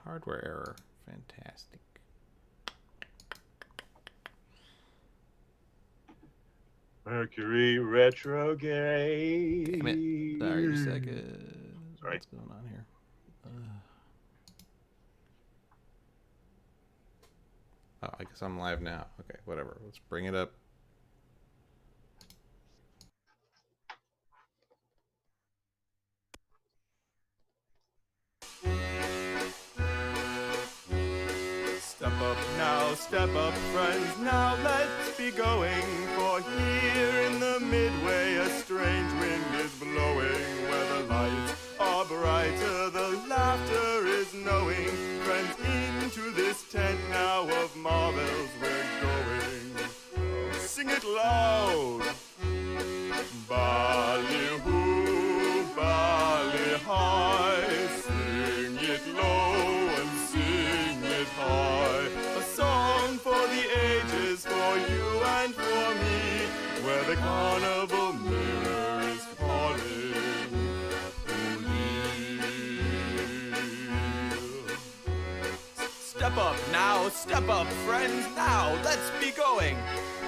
hardware error. Fantastic. Mercury retrograde. Damn it. Sorry, a second. Sorry. What's going on here? Oh, I guess I'm live now. Okay, whatever. Let's bring it up. Step up now, step up, friends, now let's be going. For here in the midway a strange wind is blowing. Where the lights are brighter, the laughter is knowing. Friends, into this tent now of marvels we're going. Sing it loud. Ballyhoo, bally high, sing it low and sing it high. A song for the ages, for you and for me, where the carnival mirror is calling. Step up now, step up, friends, now let's be going.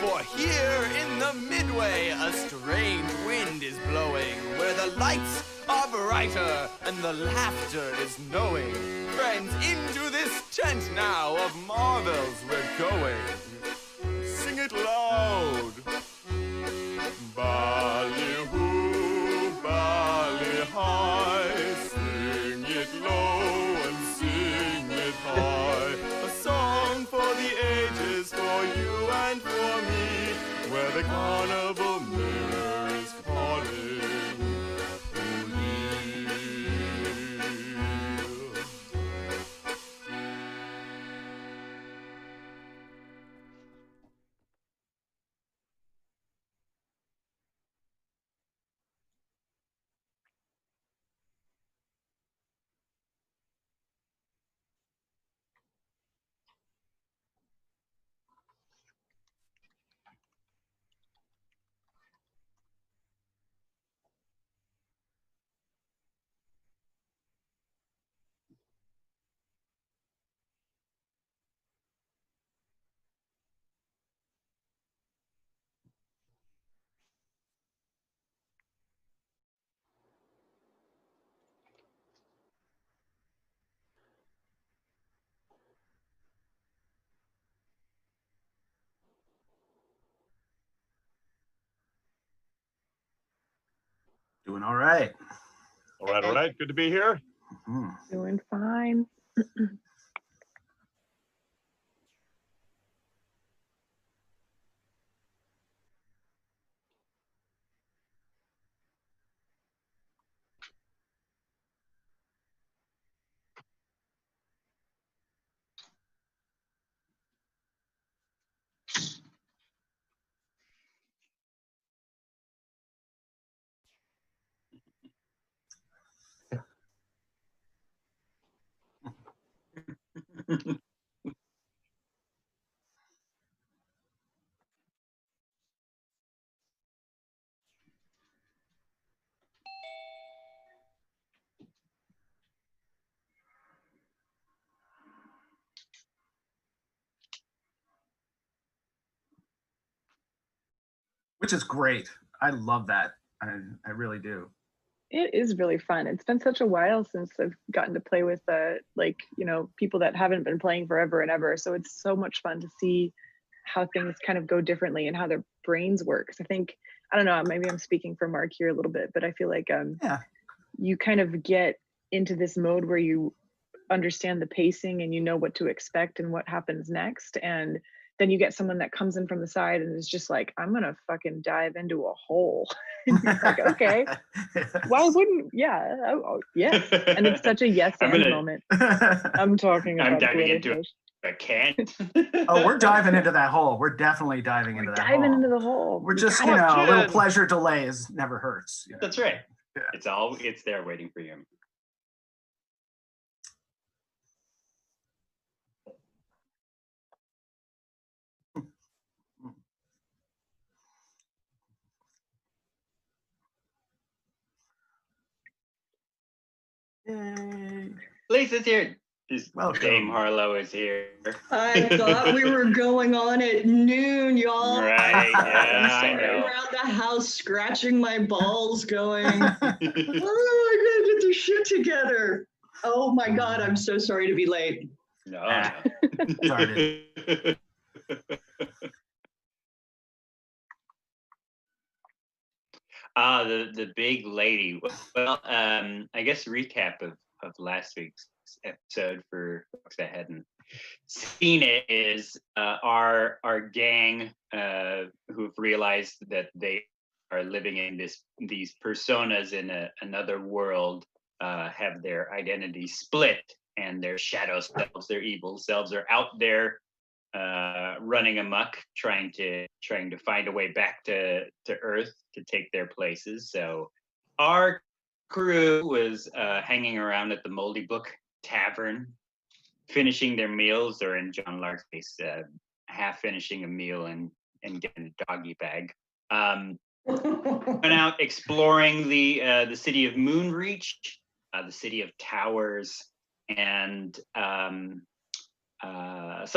For here in the midway a strange wind is blowing. Where the lights are brighter and the laughter is knowing. Friends, into this tent now of marvels we're going. Sing it loud. Ballyhoo, bally high, sing it low and sing it high. A song for the ages, for you and for me, where the carnival mirror is calling. Doing all right. All right, all right. Good to be here. Doing fine. Which is great. I love that. I really do. It is really fun. It's been such a while since I've gotten to play with people that haven't been playing forever and ever. So it's so much fun to see how things kind of go differently and how their brains work. 'Cause I think, I don't know, maybe I'm speaking for Mark here a little bit, but I feel like you kind of get into this mode where you understand the pacing and you know what to expect and what happens next. And then you get someone that comes in from the side and is just like, I'm gonna fucking dive into a hole. And you're like, okay, why wouldn't, yeah. And it's such a yes and moment. I'm talking about diving into a can. Oh, we're diving into that hole. We're definitely diving into that hole. Diving into the hole. We're just, a little pleasure delays never hurts. You know? That's right. Yeah. It's there waiting for you. Yay. Lisa's here. Welcome. Dame Harlow is here. I thought we were going on at noon, y'all. Right, yeah, I'm I sorry. know. Around the house, scratching my balls, going, oh, I gotta get this shit together. Oh my God, I'm so sorry to be late. No, Darn no. The big lady. Well, I guess a recap of last week's episode for folks that hadn't seen it is our gang who've realized that they are living in these personas in another world have their identity split, and their shadow selves, their evil selves, are out there running amok, trying to find a way back to Earth to take their places. So our crew was hanging around at the Moldy Book Tavern, finishing their meals, or in John Lark's case, half finishing a meal and getting a doggy bag. Went out exploring the city of Moonreach, the city of towers, and some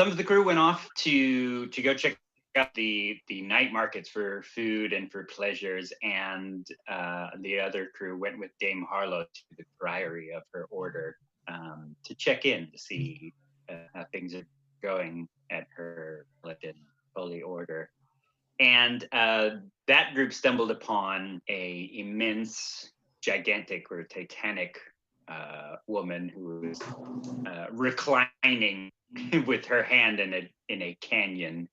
of the crew went off to go check out the night markets for food and for pleasures, and the other crew went with Dame Harlow to the priory of her order to check in to see how things are going at her elected holy order. And that group stumbled upon a immense, gigantic, or titanic woman who was reclining with her hand in a canyon.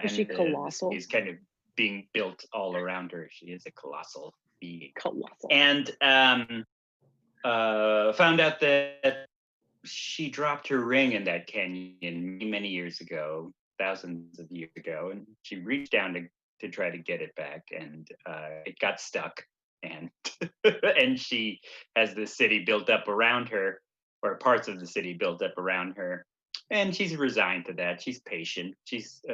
Is she colossal? Is kind of being built all around her. She is a colossal being. Colossal. And found out that she dropped her ring in that canyon many, many years ago, thousands of years ago, and she reached down to try to get it back, and it got stuck. And and she has the city built up around her, or parts of the city built up around her, and she's resigned to that. She's patient. She's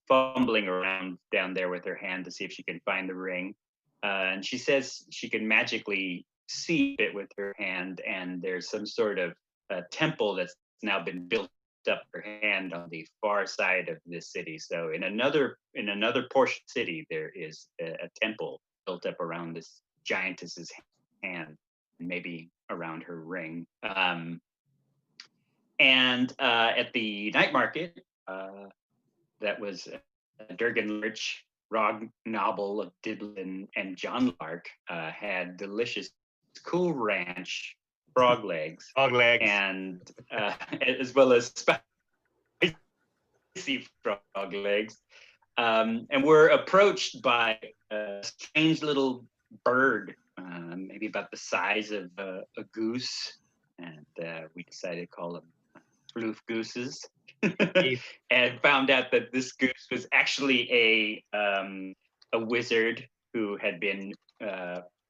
fumbling around down there with her hand to see if she can find the ring, and she says she can magically see it with her hand, and there's some sort of temple that's now been built up her hand on the far side of this city. So in another portion of the city, there is a temple built up around this giantess's hand, maybe around her ring. And at the night market, that was Durgan Lurch, Rog Nobble of Diblin, and John Lark had delicious Cool Ranch frog legs, and as well as spicy frog legs. And we're approached by a strange little bird, maybe about the size of a goose, and we decided to call them floof gooses. And found out that this goose was actually a wizard who had been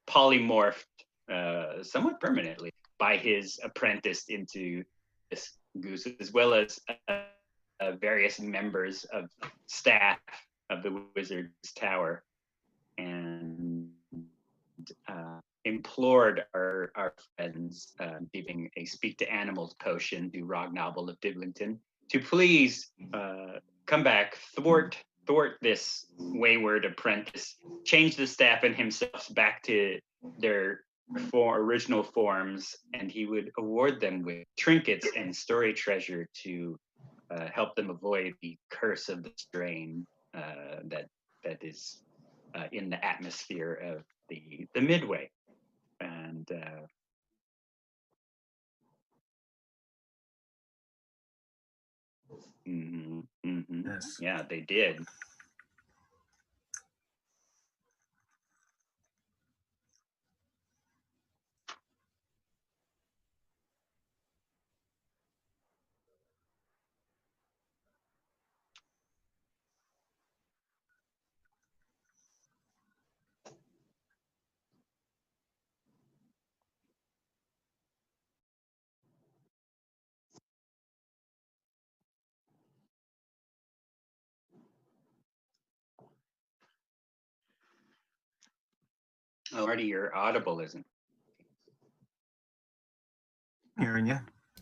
polymorphed somewhat permanently by his apprentice into this goose, as well as various members of staff of the wizard's tower, and implored our friends, giving a speak to animals potion to Rognobble of Diblington, to please come back, thwart this wayward apprentice, change the staff and himself back to their original forms, and he would award them with trinkets and story treasure to help them avoid the curse of the strain that is in the atmosphere of the Midway. And Yes. yeah, they did. Oh, Marty, your audible isn't. Hearing you.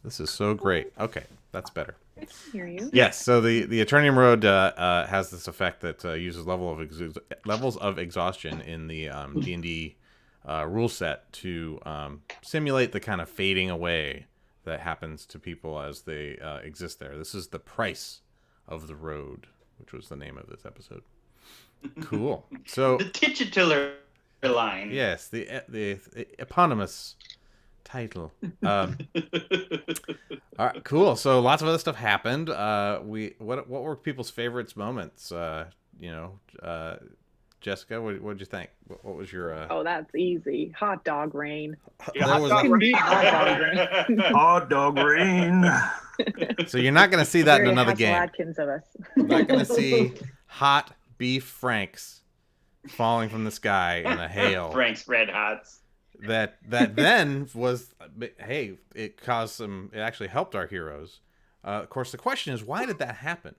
This is so great. Okay, that's better. I can hear you. Yes, so the Aternium Road has this effect that uses levels of exhaustion in the D&D rule set to simulate the kind of fading away that happens to people as they exist there. This is the price of the road, which was the name of this episode. Cool. So The titular line. yes, the eponymous title. All right, cool. So lots of other stuff happened. What were people's favorites moments? Jessica, what did you think? What was your? Oh, that's easy. Hot dog rain. There was Hot dog rain. so you're not going to see that in Very another Hassel game. Atkins of us. You're not going to see hot beef franks falling from the sky in a hail. Frank's Red Hots. That then was, hey, it actually helped our heroes. Of course, the question is, why did that happen?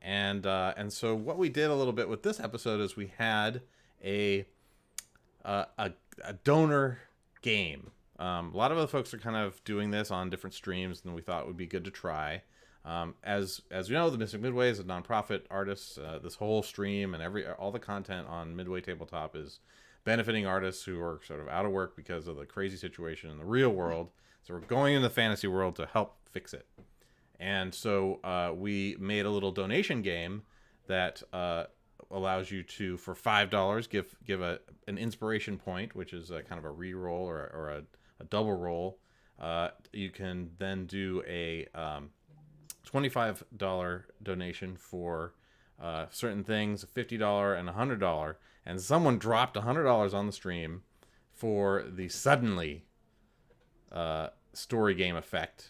And so what we did a little bit with this episode is we had a donor game. A lot of other folks are kind of doing this on different streams, and we thought it would be good to try. As you know, the Mystic Midway is a nonprofit artist. This whole stream and all the content on Midway Tabletop is benefiting artists who are sort of out of work because of the crazy situation in the real world. So we're going into the fantasy world to help fix it. And so we made a little donation game that allows you to, for $5, give an inspiration point, which is a kind of a re-roll or a double roll. You can then do a $25 donation for certain things, $50 and $100. And someone dropped $100 on the stream for the Suddenly story game effect,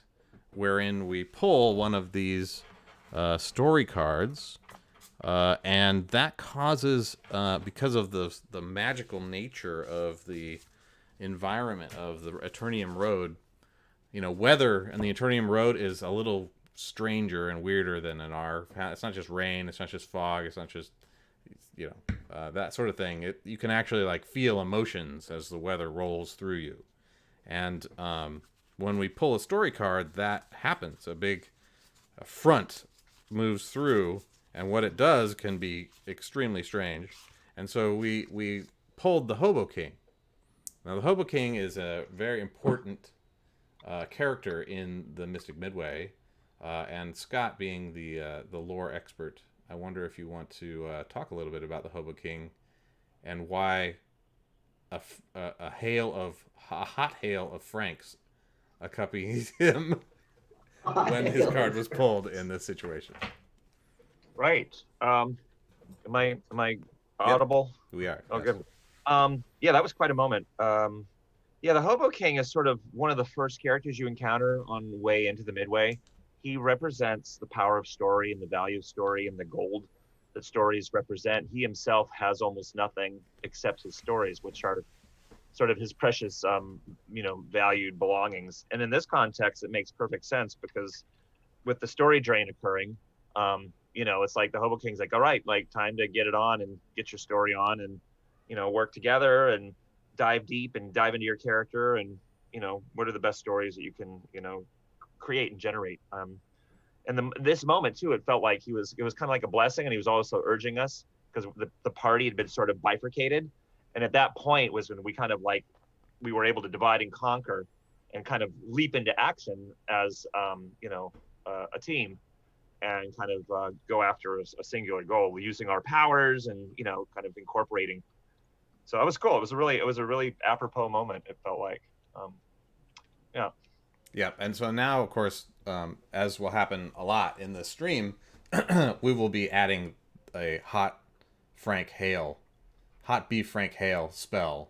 wherein we pull one of these story cards, and that causes, because of the magical nature of the environment of the Aternium Road, weather in the Aternium Road is a little stranger and weirder than in our. It's not just rain, it's not just fog, it's not just that sort of thing. You can actually feel emotions as the weather rolls through you, and when we pull a story card, that happens. A big front moves through, and what it does can be extremely strange. And so we pulled the Hobo King. Now, the Hobo King is a very important character in the Mystic Midway, and Scott, being the lore expert, I wonder if you want to talk a little bit about the Hobo King and why a hot hail of franks accompanies him when his card was pulled in this situation. Right. Am I audible? Yep, we are. Okay. Yes. Yeah, that was quite a moment. Yeah, the Hobo King is sort of one of the first characters you encounter on the way into the Midway. He represents the power of story and the value of story and the gold that stories represent. He himself has almost nothing except his stories, which are sort of his precious, valued belongings. And in this context, it makes perfect sense because with the story drain occurring, it's like the Hobo King's like, all right, time to get it on and get your story on and, work together and dive deep and dive into your character and, what are the best stories that you can, create and generate. And this moment too, it felt like it was kind of like a blessing, and he was also urging us because the party had been sort of bifurcated. And at that point was when we kind of we were able to divide and conquer and kind of leap into action as, a team and kind of go after a singular goal using our powers and, kind of incorporating. So that was cool. It was a really apropos moment. It felt like, yeah. Yeah. And so now, of course, as will happen a lot in the stream, we will be adding a hot beef Frank Hale spell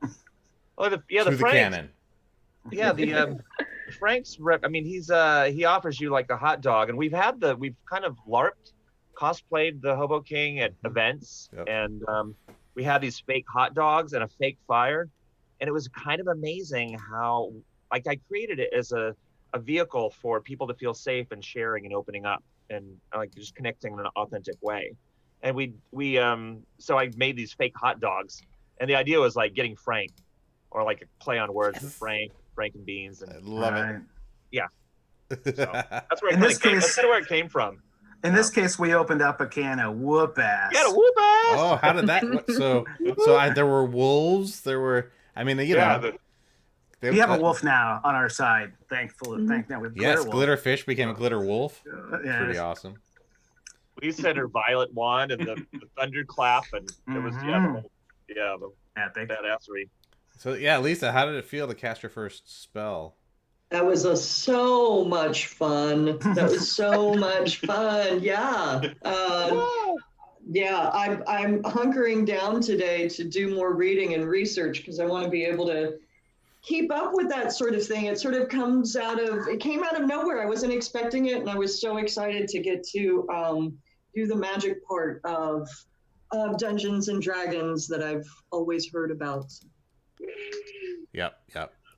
to the Franks, canon. Yeah, the Frank's rep. I mean, he offers you a hot dog, and we've kind of LARPed, cosplayed the Hobo King at events, Yep. and we had these fake hot dogs and a fake fire, and it was kind of amazing how I created it as a vehicle for people to feel safe and sharing and opening up and just connecting in an authentic way. And so I made these fake hot dogs, and the idea was getting Frank, or a play on words with Frank and beans. And I love it. yeah, So that's where In this case- that's kind of where it came from. In this case, we opened up a can of whoop ass. You got a whoop ass. Oh, how did that? There were wolves. There were. I mean, Yeah, We have a wolf now on our side. Thankfully, Mhm. now with Yes, Glitter Wolf. Glitterfish became a glitter wolf. Yeah. Pretty awesome. we said her violet wand and the thunderclap, and it was Mhm. the Epic. badassery. So yeah, Lisa, how did it feel to cast your first spell? That was so much fun. That was so much fun. Yeah. Yeah, I'm hunkering down today to do more reading and research because I want to be able to keep up with that sort of thing. It sort of it came out of nowhere. I wasn't expecting it, and I was so excited to get to do the magic part of Dungeons and Dragons that I've always heard about. Yep.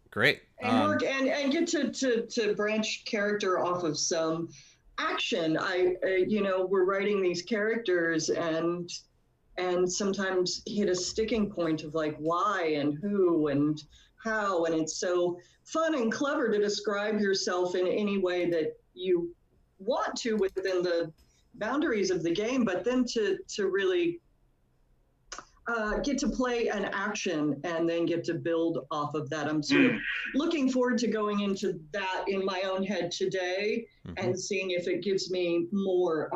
Great. And work and get to branch character off of some action. We're writing these characters and sometimes hit a sticking point of like why and who and how, and it's so fun and clever to describe yourself in any way that you want to within the boundaries of the game, but then to really get to play an action and then get to build off of that. I'm sort of looking forward to going into that in my own head today and seeing if it gives me more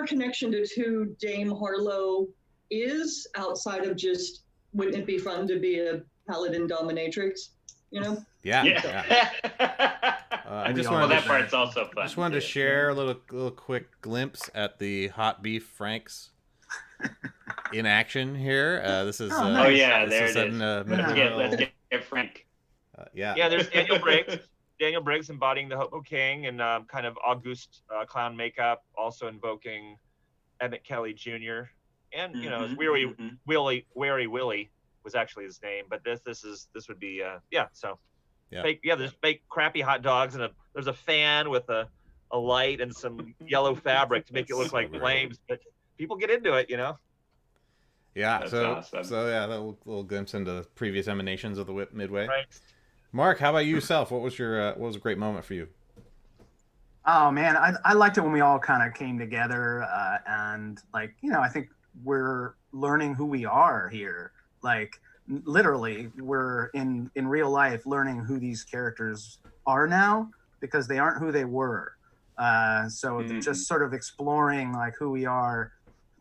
connection to who Dame Harlow is outside of just, wouldn't it be fun to be a paladin dominatrix, you know? Yeah. I just wanted that part's also fun. Just wanted to share a little quick glimpse at the hot beef Franks in action here. This is there it is. Let's get Frank. Yeah, there's Daniel Briggs. Daniel Briggs embodying the Hobo King and kind of August clown makeup, also invoking Emmett Kelly Jr. And Weary Willie was actually his name, but this would be there's fake crappy hot dogs and there's a fan with a light and some yellow fabric to make it look like flames, but people get into it, you know. Yeah, That's so awesome. that little glimpse into previous emanations of the Whip Midway. Right. Mark, how about yourself? What was a great moment for you? Oh man, I liked it when we all kind of came together and I think we're learning who we are here. Like literally, we're in real life learning who these characters are now because they aren't who they were. So just sort of exploring like who we are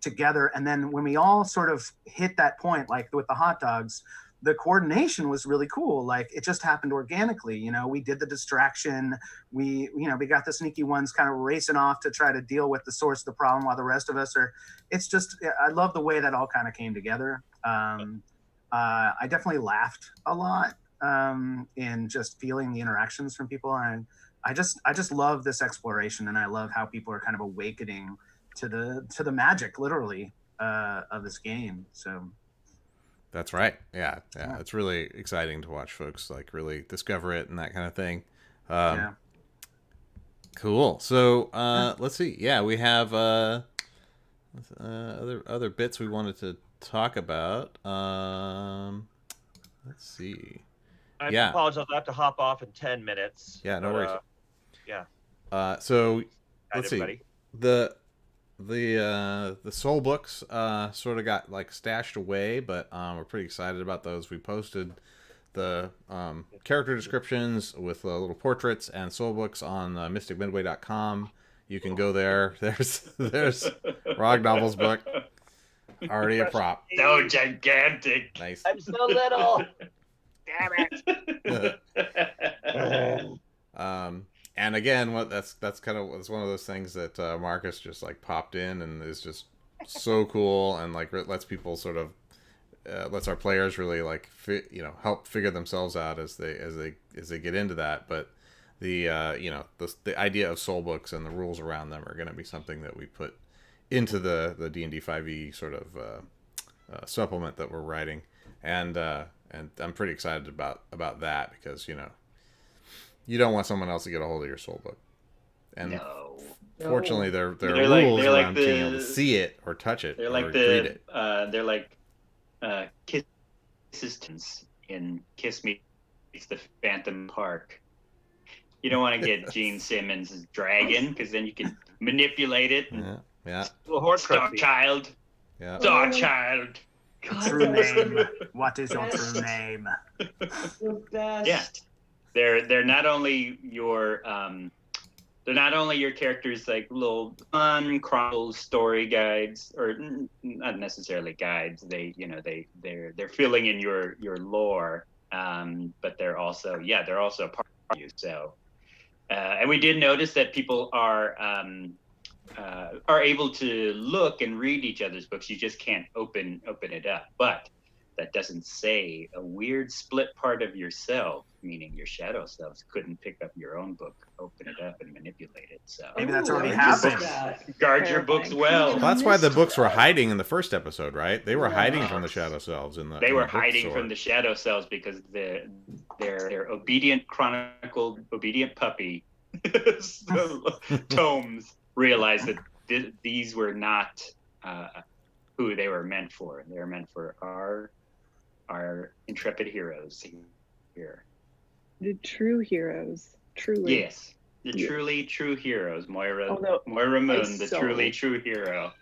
together, and then when we all sort of hit that point, like with the hot dogs, the coordination was really cool. Like it just happened organically. We did the distraction. We got the sneaky ones kind of racing off to try to deal with the source of the problem while the rest of us are. It's just I love the way that all kind of came together. I definitely laughed a lot in just feeling the interactions from people, and I just love this exploration, and I love how people are kind of awakening to the magic, literally, of this game. So that's right. Yeah. It's really exciting to watch folks like really discover it and that kind of thing. Cool. So let's see. Yeah, we have other bits we wanted to talk about. Let's see. I apologize. I'll have to hop off in 10 minutes. Yeah, no worries. So let's see. everybody. The soul books sort of got like stashed away, but we're pretty excited about those. We posted the character descriptions with little portraits and soul books on mysticmidway.com. You can go there. There's Rog Novel's book. Already a prop. So gigantic. Nice. I'm so little. Damn it. And again, that's one of those things that Marcus just like popped in and is just so cool and like lets people sort of lets our players really like help figure themselves out as they get into that. But the the idea of soul books and the rules around them are going to be something that we put into the D&D 5e sort of supplement that we're writing, and I'm pretty excited about that because you don't want someone else to get a hold of your soul book. And fortunately, there are rules around being able to see it or touch it or read it. They're like Kisses in Kiss Me It's the Phantom Park. You don't want to get Gene Simmons' dragon because then you can manipulate it. And Yeah. Little horse Star Child. Yeah. Star Child. True name. What is your true name? The best. Yeah. They're not only your characters like little fun chronicles, story guides, or not necessarily guides. They're filling in your lore, but they're also a part of you. So, and we did notice that people are able to look and read each other's books. You just can't open it up, but that doesn't say a weird split part of yourself, meaning your shadow selves, couldn't pick up your own book, open it up, and manipulate it. So Maybe that's Ooh, already I missed happened. that. guard your books well. Well, that's why the books were hiding in the first episode, right? They were hiding from the shadow selves in the. They in were the hiding bookstore. from the shadow selves because their obedient puppy tomes realized that these were not who they were meant for. They were meant for our intrepid heroes here. The true heroes. Truly. Yes, the Yes. truly true heroes. Moira Although Moon, the so- truly true hero.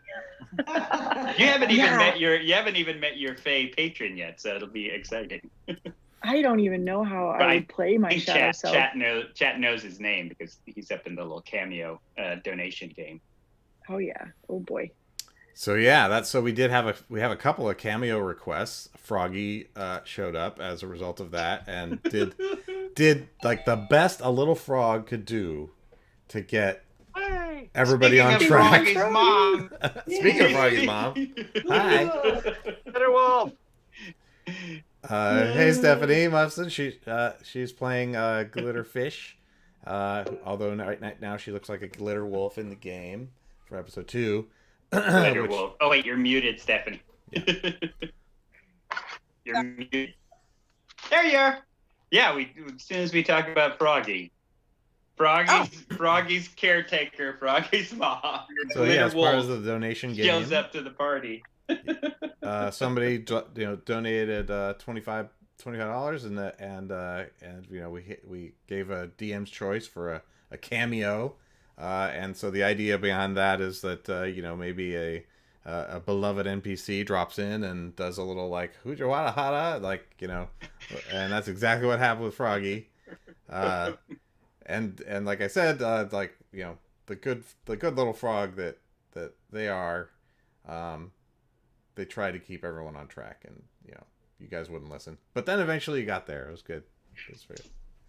You haven't even met your Fae patron yet, so it'll be exciting. I don't even know how I Right. would play my shadow self. Chat knows his name because he's up in the little cameo donation game. Oh yeah. Oh boy. So yeah, so we have a couple of cameo requests. Froggy showed up as a result of that and did like the best a little frog could do to get everybody on track. Froggy's mom. Speaking of Froggy's mom, hi. Better Wolf. Hey Stephanie Muffson, she's playing Glitter Fish. Although right now she looks like a glitter wolf in the game for episode 2. Glitter wolf. Oh wait, you're muted, Stephanie. Yeah. You're muted. There you are. Yeah, as soon as we talk about Froggy's caretaker, Froggy's mom. So yeah, as part of the donation game, shows up to the party. somebody donated $25 and we gave a DM's choice for a cameo, and so the idea behind that is that maybe a beloved NPC drops in and does a little like hooja wada hada, and that's exactly what happened with Froggy. And like I said, the good little frog that they are, they try to keep everyone on track, and you guys wouldn't listen, but then eventually you got there. It was good. It was good.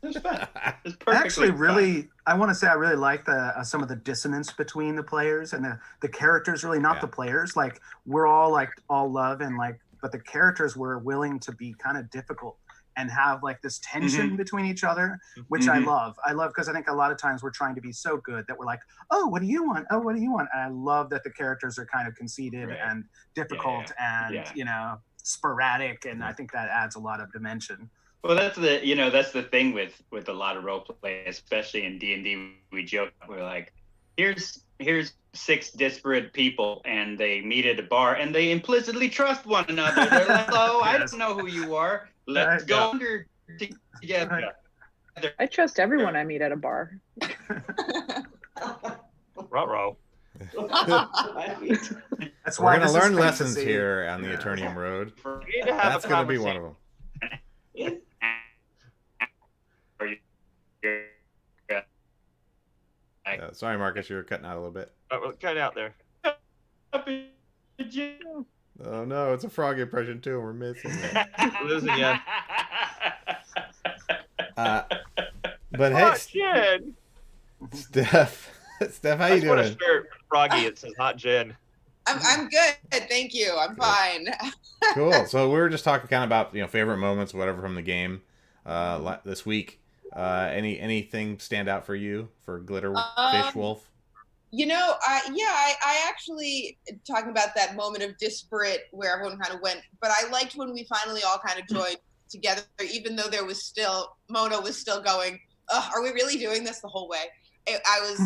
It was fun. It was Actually, perfectly fun. I want to say I really like the some of the dissonance between the players and the characters. Really, not the players. Like we're all all love and but the characters were willing to be kind of difficult and have this tension between each other, which I love. I love because I think a lot of times we're trying to be so good that we're like, oh, what do you want? Oh, what do you want? And I love that the characters are kind of conceited and difficult and sporadic, and I think that adds a lot of dimension. Well, that's the thing with a lot of role play, especially in D&D. We joke, we're like, here's 6 disparate people, and they meet at a bar, and they implicitly trust one another. They're like, oh, I don't know who you are. Let's go under together. I trust everyone I meet at a bar. Ruh-roh. That's We're why gonna this is learn fantasy. lessons here on the Aternium Road. We need to have That's a gonna be one of conversation. them. Sorry, Marcus, you were cutting out a little bit. We're cutting out there. Oh no, it's a frog impression too. We're missing it. Losing ya. But hey, Hot gin. Steph, how you I just want a doing? shirt for Froggy. It says hot gin. I'm good, thank you. I'm fine. Cool. So we were just talking kind of about favorite moments, whatever from the game this week. Anything stand out for you for Glitter Fish Wolf? I actually talking about that moment of disparate where everyone kind of went, but I liked when we finally all kind of joined together, even though Mona was still going, are we really doing this the whole way? It was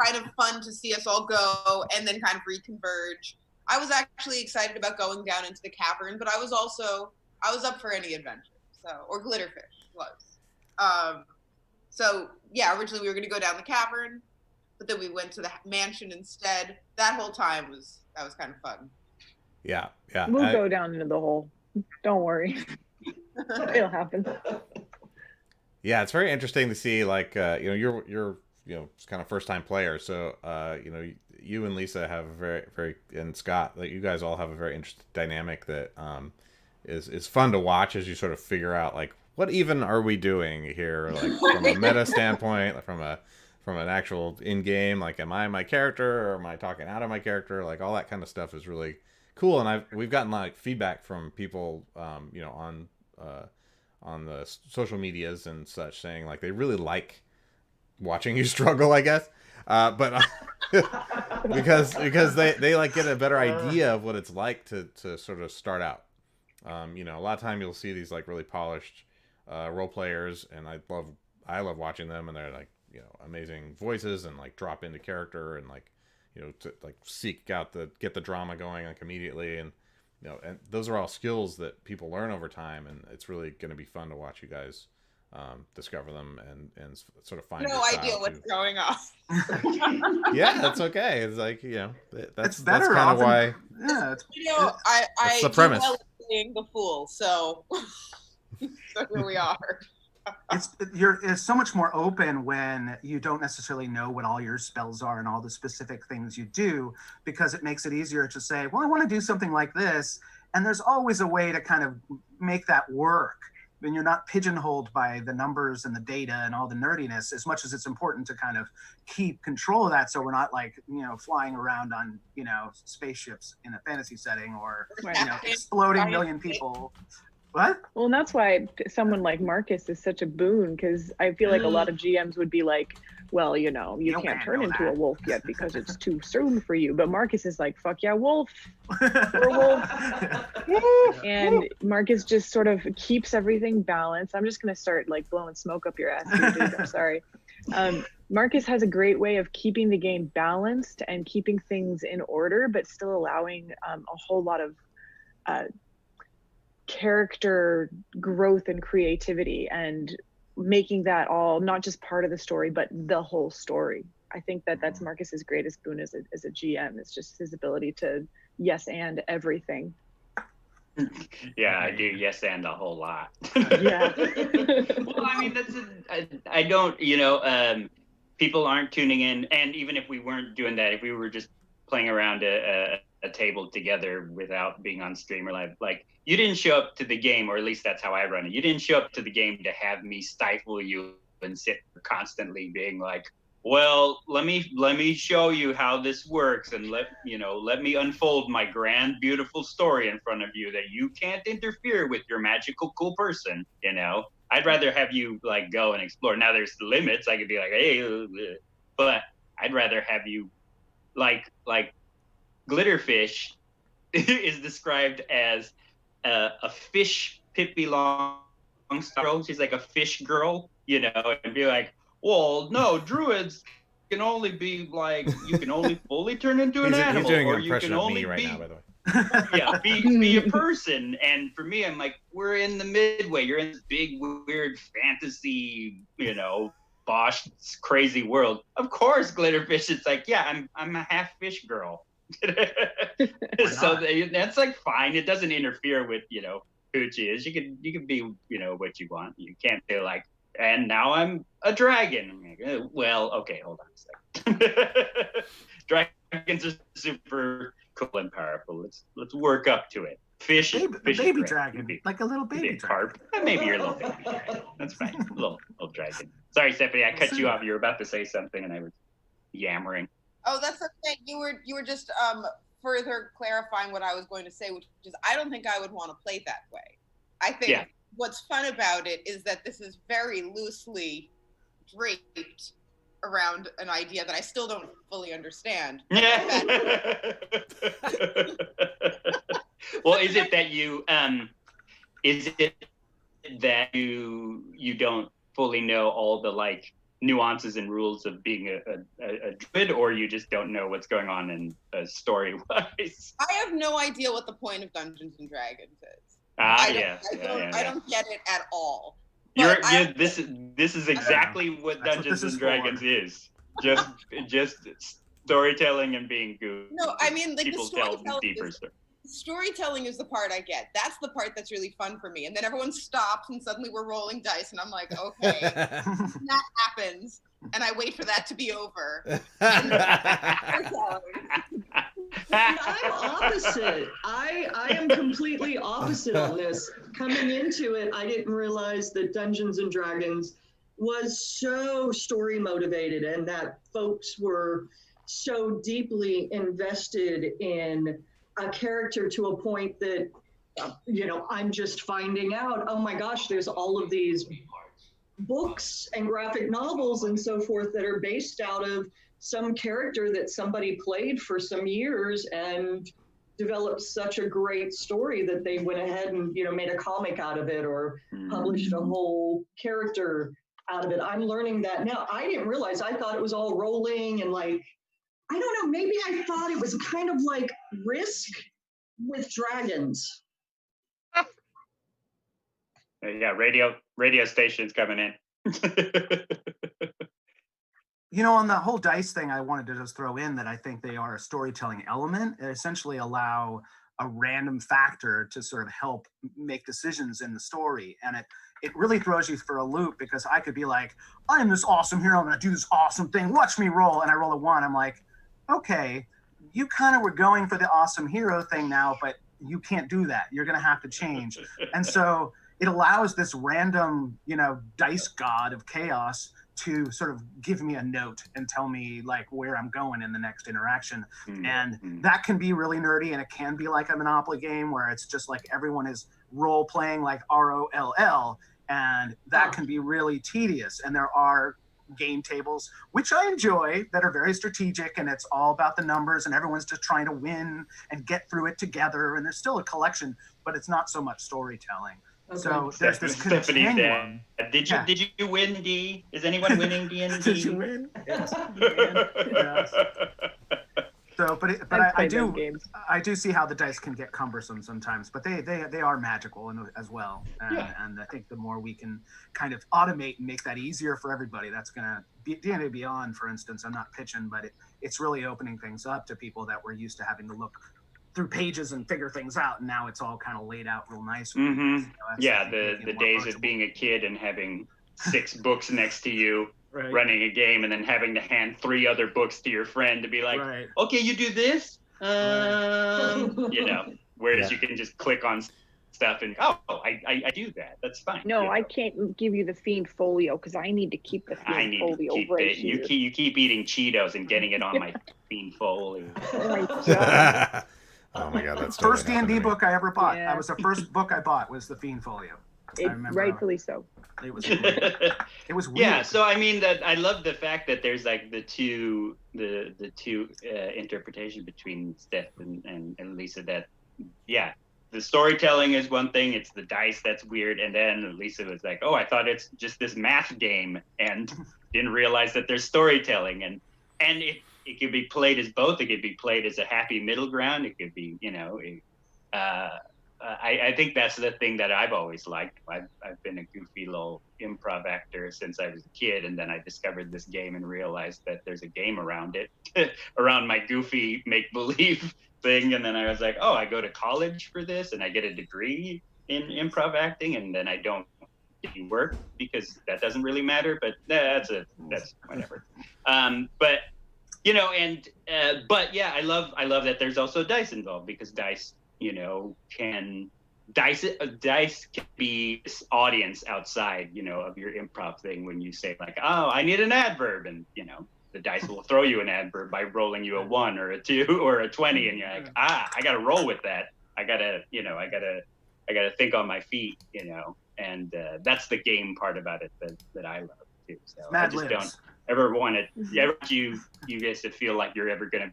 kind of fun to see us all go and then kind of reconverge. I was actually excited about going down into the cavern, but I was up for any adventure. Or Glitterfish was. So yeah, originally we were going to go down the cavern, but then we went to the mansion instead. That whole time was kind of fun. Yeah, yeah. We'll go down into the hole. Don't worry. It'll happen. Yeah, it's very interesting to see, like, you're kind of first time player, so you and Lisa have a very and Scott, like, you guys all have a very interesting dynamic that is fun to watch as you sort of figure out, like, what even are we doing here, like, from a meta standpoint, from an actual in game, like, am I my character or am I talking out of my character, like, all that kind of stuff is really cool, and we've gotten like feedback from people, on the social medias and such, saying like they really like watching you struggle, I guess, but because they like get a better idea of what it's like to sort of start out. A lot of time you'll see these like really polished role players, and I love watching them, and they're like amazing voices and like drop into character and like to like seek out get the drama going like immediately, and and those are all skills that people learn over time, and it's really going to be fun to watch you guys discover them and sort of find. No idea what's going on. Yeah, that's okay. It's like that's kind of why. Yeah, I the premise. Do well at playing the fool, so here we are. It's so much more open when you don't necessarily know what all your spells are and all the specific things you do, because it makes it easier to say, well, I want to do something like this, and there's always a way to kind of make that work. When you're not pigeonholed by the numbers and the data and all the nerdiness, as much as it's important to kind of keep control of that, so we're not like flying around on spaceships in a fantasy setting, or exploding million people. What? Well, and that's why someone like Marcus is such a boon, because I feel like a lot of GMs would be like, well, you can't turn into a wolf yet because it's too soon for you. But Marcus is like, fuck yeah, wolf. We're a wolf. And Marcus just sort of keeps everything balanced. I'm just going to start like blowing smoke up your ass, dude. I'm sorry. Marcus has a great way of keeping the game balanced and keeping things in order, but still allowing a whole lot of character growth and creativity, and making that all not just part of the story but the whole story. I think that's Marcus's greatest boon as a GM. It's just his ability to yes and everything. Yeah, I do yes and a whole lot. Yeah. Well, I mean, I don't, people aren't tuning in, and even if we weren't doing that, if we were just playing around a table together without being on stream or live, like, you didn't show up to the game, or at least that's how I run it. You didn't show up to the game to have me stifle you and sit constantly being like, well, let me show you how this works, and let me unfold my grand, beautiful story in front of you that you can't interfere with your magical, cool person. I'd rather have you like go and explore. Now there's limits. I could be like, hey, but I'd rather have you like Glitterfish is described as a fish Pippi Longstocking. She's like a fish girl, and be like, well, no, druids can only be like, you can only fully turn into an animal, he's doing or an you can impression of only me right be, now, by the way. yeah, be a person. And for me, I'm like, we're in the midway. You're in this big, weird fantasy, Bosch crazy world. Of course, Glitterfish. It's like, yeah, I'm a half fish girl. So that's like fine. It doesn't interfere with who she is. You can be what you want. You can't be like, and now I'm a dragon. I'm like, well, okay, hold on a second. Dragons are super cool and powerful. Let's work up to it. Fish, baby dragon, like a little baby carp. Maybe you're a little baby dragon. That's fine. Little dragon. Sorry, Stephanie, I cut you off. You were about to say something, and I was yammering. Oh, that's okay. You were just further clarifying what I was going to say, which is I don't think I would want to play that way. I think what's fun about it is that this is very loosely draped around an idea that I still don't fully understand. Well, is it that you don't fully know all the like nuances and rules of being a druid, or you just don't know what's going on in story wise? I have no idea what the point of Dungeons and Dragons is. I don't get it at all. This is exactly what Dungeons and Dragons is. Just storytelling and being goofy. No, I mean, like, people the tell storytelling deeper is, stories. storytelling is the part I get. That's the part that's really fun for me. And then everyone stops and suddenly we're rolling dice and I'm like, okay. That happens. And I wait for that to be over. And I'm opposite. I am completely opposite on this. Coming into it, I didn't realize that Dungeons and Dragons was so story motivated and that folks were so deeply invested in a character to a point that, I'm just finding out, oh my gosh, there's all of these books and graphic novels and so forth that are based out of some character that somebody played for some years and developed such a great story that they went ahead and made a comic out of it or published a whole character out of it. I'm learning that now. I didn't realize. I thought it was all rolling and like, I don't know, maybe I thought it was kind of like Risk with dragons. Yeah, radio stations coming in. On the whole dice thing, I wanted to just throw in that I think they are a storytelling element. They essentially allow a random factor to sort of help make decisions in the story. And it really throws you for a loop because I could be like, I am this awesome hero. I'm going to do this awesome thing. Watch me roll. And I roll a 1. I'm like, okay, you kind of were going for the awesome hero thing now, but you can't do that. You're going to have to change. And so it allows this random, dice god of chaos to sort of give me a note and tell me like where I'm going in the next interaction. And that can be really nerdy, and it can be like a Monopoly game where it's just like everyone is role playing like ROLL, and that can be really tedious. And there are game tables, which I enjoy, that are very strategic, and it's all about the numbers and everyone's just trying to win and get through it together. And there's still a collection, but it's not so much storytelling. So there's this continuum. Did you win, D? Is anyone winning D&D? Did you win? Yes. Yes. So, but I do see how the dice can get cumbersome sometimes, but they are magical as well. And I think the more we can kind of automate and make that easier for everybody, that's gonna be D&D Beyond, for instance. I'm not pitching, but it's really opening things up to people that were used to having to look through pages and figure things out, and now it's all kind of laid out real nice. The days of being a kid and having 6 books next to you, right, running a game, and then having to hand 3 other books to your friend to be like, right, okay, you do this, whereas you can just click on stuff and I do that. That's fine. No, I can't give you the Fiend Folio because I need to keep the Fiend Folio right here. You keep eating Cheetos and getting it on my Fiend Folio. Oh my God. Oh my God, that's first D&D book I ever bought. That was the first book I bought, was the Fiend Folio. Rightfully so. It was weird. It was weird. Yeah, so I mean that I love the fact that there's like the two interpretation between Steph and Lisa, that the storytelling is one thing, it's the dice that's weird, and then Lisa was like, oh, I thought it's just this math game and didn't realize that there's storytelling, and it could be played as both. It could be played as a happy middle ground. It could be, I think that's the thing that I've always liked. I've been a goofy little improv actor since I was a kid, and then I discovered this game and realized that there's a game around it, around my goofy make-believe thing. And then I was like, oh, I go to college for this, and I get a degree in improv acting, and then I don't do work because that doesn't really matter. But that's whatever. But yeah, I love that there's also dice involved, because dice can be this audience outside, of your improv thing. When you say like, oh, I need an adverb, and the dice will throw you an adverb by rolling you a 1 or a 2 or a 20, and you're like, I gotta roll with that. I gotta think on my feet, and that's the game part about it that I love too. So I just don't ever want you guys to feel like you're ever gonna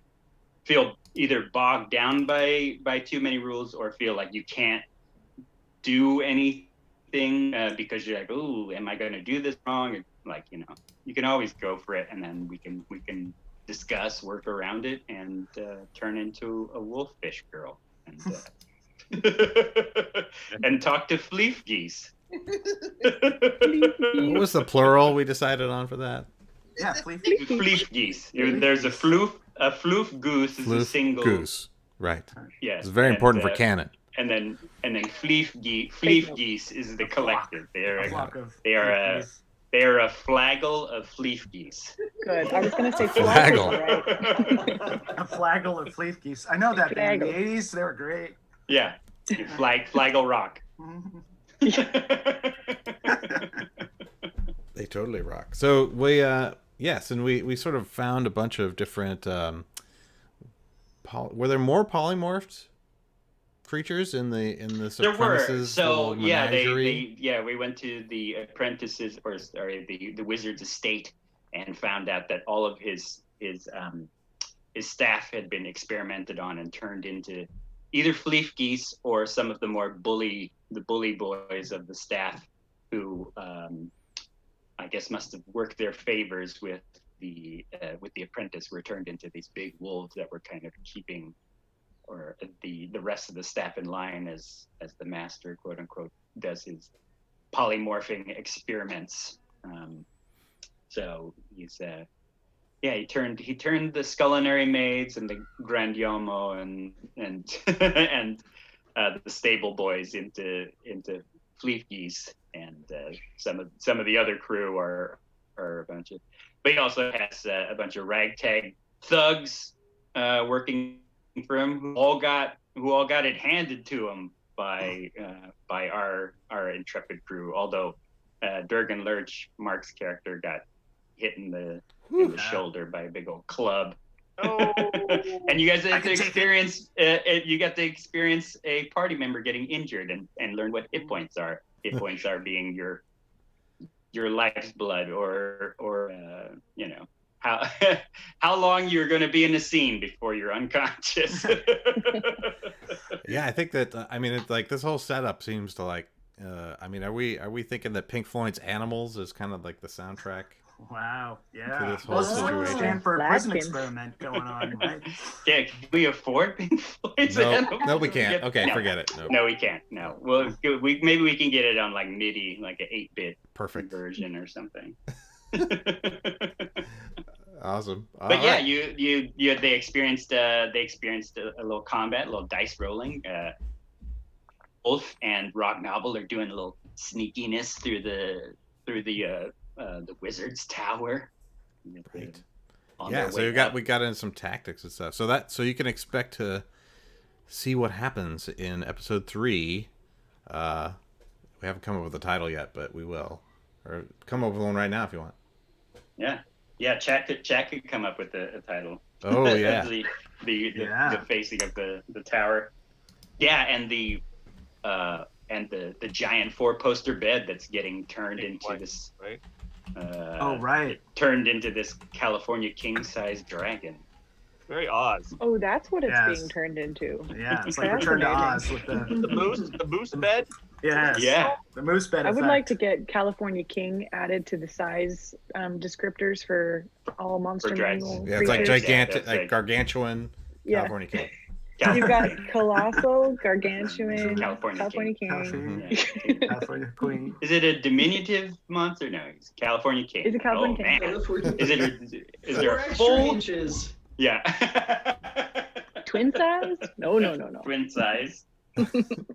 feel either bogged down by too many rules, or feel like you can't do anything because you're like, oh, am I going to do this wrong? And like, you can always go for it, and then we can discuss, work around it, and turn into a wolffish girl and and talk to fleef geese. What was the plural we decided on for that? Yeah, fleef. Fleef geese. There's a floof. A floof goose is a Floof single goose. Right. Yes, It's very important for canon. And then fleef geese is the collective. A flock of They are fleef a geese. they are a flaggle of fleef geese. Good. I was going to say Flaggle. Right? A flaggle of fleef geese. I know that band in the Flaggle. 80s. They were great. Yeah, flaggle rock. They totally rock. So we yes, and we sort of found a bunch of different were there more polymorphed creatures in the There were. apprentices' So little yeah, menagerie? we went to the apprentices or sorry, the wizard's estate and found out that all of his staff had been experimented on and turned into either fleef geese or some of the more bully boys of the staff who I guess must have worked their favors with the apprentice, were turned into these big wolves that were kind of keeping or the rest of the staff in line as the master, quote unquote, does his polymorphing experiments. So he's he turned the Sculinary Maids and the Grandiomo and and the stable boys into fleef geese, and some of the other crew are a bunch of. But he also has a bunch of ragtag thugs working for him who all got it handed to him by our intrepid crew. Although Durgan Lurch, Mark's character, got hit in the shoulder by a big old club. Oh. And you guys get to experience a party member getting injured and learn what hit points are. Hit points are being your life's blood or how long you're going to be in the scene before you're unconscious. Yeah, I think that it's like this whole setup seems to like are we thinking that Pink Floyd's Animals is kind of like the soundtrack? Wow. To Yeah. this whole Well, this is like the situation. Stanford prison Ladkins. experiment going on, right? Yeah, can we afford Pink Floyd's Animals? No, we can't. Okay, No. forget it. No. No, we can't. No. Well, maybe we can get it on like MIDI, like an 8-bit Perfect. version or something. Awesome. But yeah, they experienced a little combat, a little dice rolling. Wolf and Rock Novel are doing a little sneakiness through the wizard's tower. Right. On Yeah, their so way we got into some tactics and stuff. So you can expect to see what happens in episode 3. We haven't come up with a title yet, but we will. Or come up with one right now if you want. Yeah. Chat could come up with a title. Oh yeah. the facing of the tower. Yeah, and the giant 4-poster bed that's getting turned into this. Right. It turned into this California king-size dragon. Very Oz. Oh, that's what it's Yes. being turned into. Yeah, it's like Return to Oz with The moose bed. yes, Yeah. the moose bed. I would effect. like to get California King added to the size descriptors for all monster dragons. manual Yeah, it's like creatures. gigantic, Yeah, that's like gargantuan Yeah. California king. You've got colossal, gargantuan, California King. California, Yeah. California Queen. Is it a diminutive monster? No, it's California king. Is it California oh, King? Man. California. Is there Four a extra full? inches. Yeah. Twin size? No. Twin size.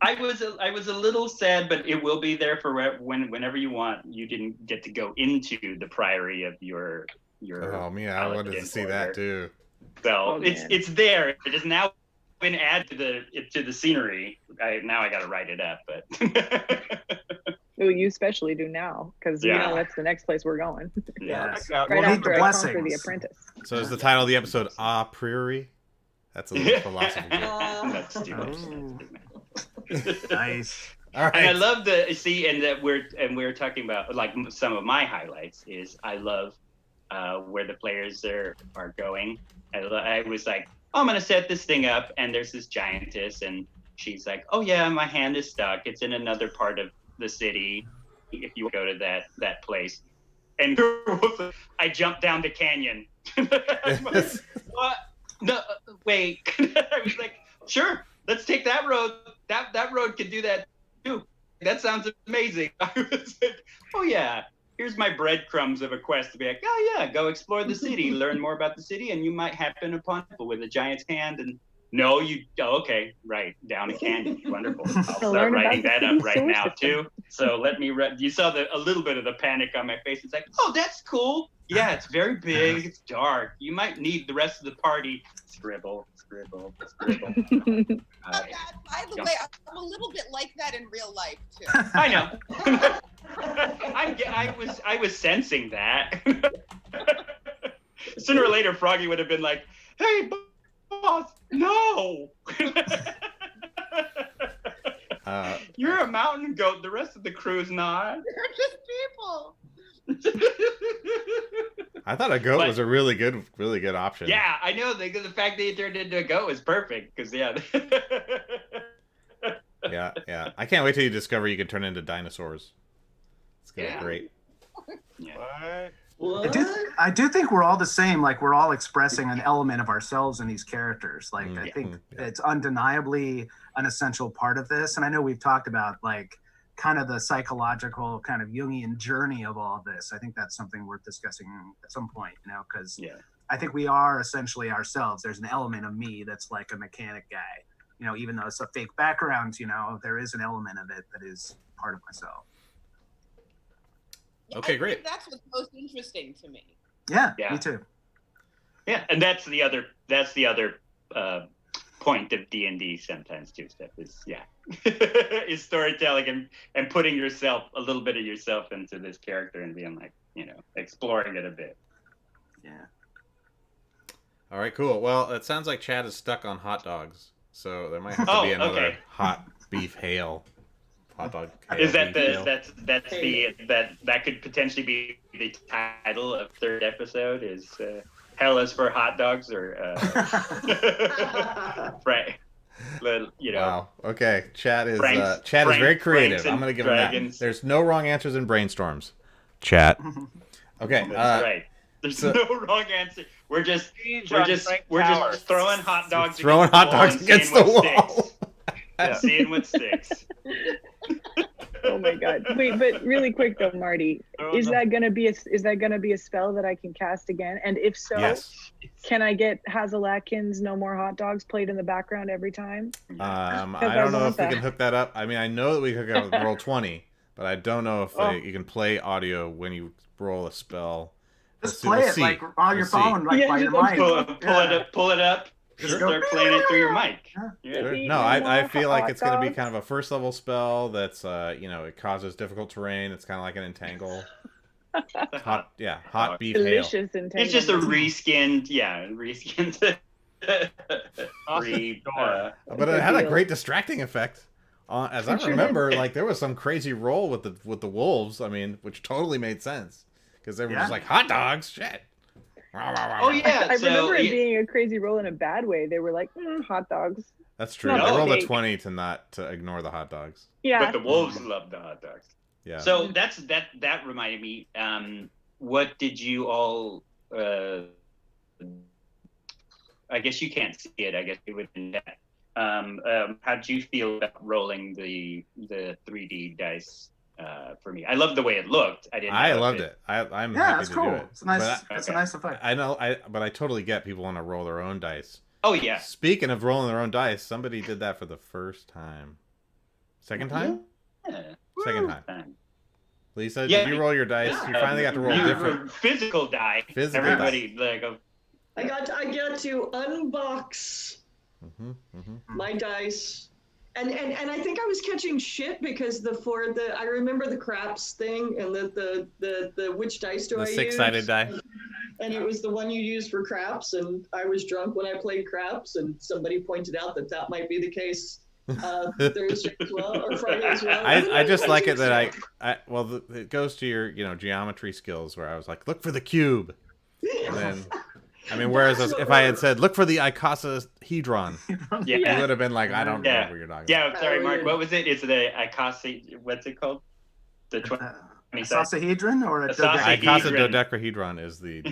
I was a little sad, but it will be there for whenever you want. You didn't get to go into the priory of your. Oh man, I wanted to paladin see order. that too. So Oh, man. it's there. It has now been added to the scenery. I got to write it up, but. Well, you especially do now, because Yeah. that's the next place we're going. Yes. Yeah. Right We'll need after the I conquer the blessings. apprentice. So is the title of the episode A Priori? That's a little philosophy. That's too much. Oh. That's too much. Nice. All right. And I love we're talking about like some of my highlights is I love where the players are going. I was like, oh, I'm gonna set this thing up, and there's this giantess, and she's like, oh yeah, my hand is stuck. It's in another part of the city. If you go to that place, and I jumped down the canyon. I'm like, what? No, wait. I was like, sure, let's take that road. That road could do that too. that sounds amazing. I was like, oh yeah, here's my breadcrumbs of a quest to be like, oh yeah, go explore the city, learn more about the city, and you might happen upon people with a giant's hand. And no, okay, right, down a candy, wonderful. I'll start writing that up right now too. So let me read. You saw a little bit of the panic on my face. It's like, oh, that's cool. Yeah, it's very big. It's dark. You might need the rest of the party. Scribble, scribble, scribble. By the way, I'm a little bit like that in real life too. I know. I was sensing that. Sooner or later, Froggy would have been like, "Hey, boss, no." You're a mountain goat. The rest of the crew's not. They're just people. I thought a goat was a really good option. Yeah, I know. The fact that you turned into a goat is perfect because yeah. Yeah. I can't wait till you discover you can turn into dinosaurs. It's gonna be great. Yeah. What? I do think we're all the same. Like, we're all expressing an element of ourselves in these characters. Like, I think it's undeniably an essential part of this. And I know we've talked about, like, kind of the psychological kind of Jungian journey of all of this. I think that's something worth discussing at some point, because I think we are essentially ourselves. There's an element of me that's like a mechanic guy, even though it's a fake background, there is an element of it that is part of myself. Okay, great. I think that's what's most interesting to me. Yeah, me too. Yeah, and that's the other point of D&D sometimes too, Steph, is is storytelling and putting a little bit of yourself into this character and being like, exploring it a bit. Yeah. All right, cool. Well, it sounds like Chad is stuck on hot dogs, so there might have to be another hot beef hail. Hot dog. Is that that could potentially be the title of third episode? Is hell is for hot dogs, or right? Wow. Okay. Chat is very creative. I'm gonna give him that. There's no wrong answers in brainstorms. Chat. Okay. That's right. There's no wrong answer. We're just throwing hot dogs. Throwing hot dogs against the wall. And seeing what sticks. Oh my god! Wait, but really quick though, Marty, is that gonna be a spell that I can cast again? And if so, yes. Can I get Hazel Atkins' "No More Hot Dogs" played in the background every time? I don't know if we can hook that up. I mean, I know that we could hook up roll 20, but I don't know if you can play audio when you roll a spell. Just play it like on your phone, like by your mic. Pull it up. Just start playing it through your mic. Sure. No, I feel like it's going to be kind of a first level spell that's, it causes difficult terrain. It's kind of like an entangle. Hot beef hail. It's just a reskinned. But it had a great distracting effect. As I remember, like there was some crazy roll with the wolves. I mean, which totally made sense because they were just like hot dogs. Shit. Oh yeah, I remember it being a crazy roll in a bad way. They were like hot dogs. That's true. I rolled a 20 to ignore the hot dogs. Yeah, but the wolves loved the hot dogs. Yeah. So that reminded me. What did you all? I guess you can't see it. I guess you would. How did you feel about rolling the 3D dice? For me, I loved the way it looked. I loved it. I'm happy to cool. do it. It's nice. It's a nice effect. I know. But I totally get people want to roll their own dice. Oh yeah. Speaking of rolling their own dice, somebody did that for the first time. Second time? Yeah. Second time. Lisa, did you roll your dice? You finally got to roll different physical die. Everybody I get to unbox my dice. And I think I was catching shit because I remember the craps thing and the which dice do I use? The 6-sided die. And it was the one you use for craps, and I was drunk when I played craps, and somebody pointed out that might be the case Thursday as well or Friday as well. I just like it that it goes to your geometry skills where I was like, look for the cube, and then. I mean, whereas if I had said, look for the icosahedron, it would have been like, I don't know what you're talking about. Yeah, sorry, Mark. What was it? It's the what's it called? The icosahedron or a dodecahedron is the